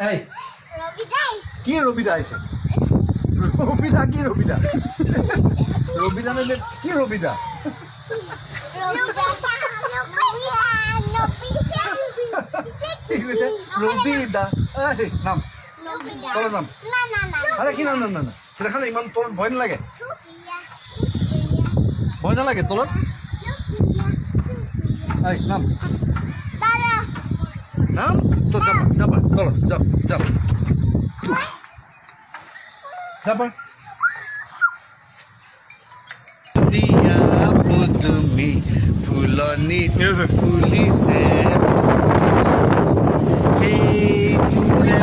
এই কি রবিদা আছে রবিদা কি রবিদা রবিদা না কি রবিদা কি হয়েছে রবিদা এই নাম তোর নাম আরে কি নাম না সেখানে ইমান তোর ভয় না লাগে ভয় না লাগে তোর এই নাম নাম তো যাবা চলো যাও যাবা দিয়া তুমি ফুলনি ফুলিছে এই ফুলে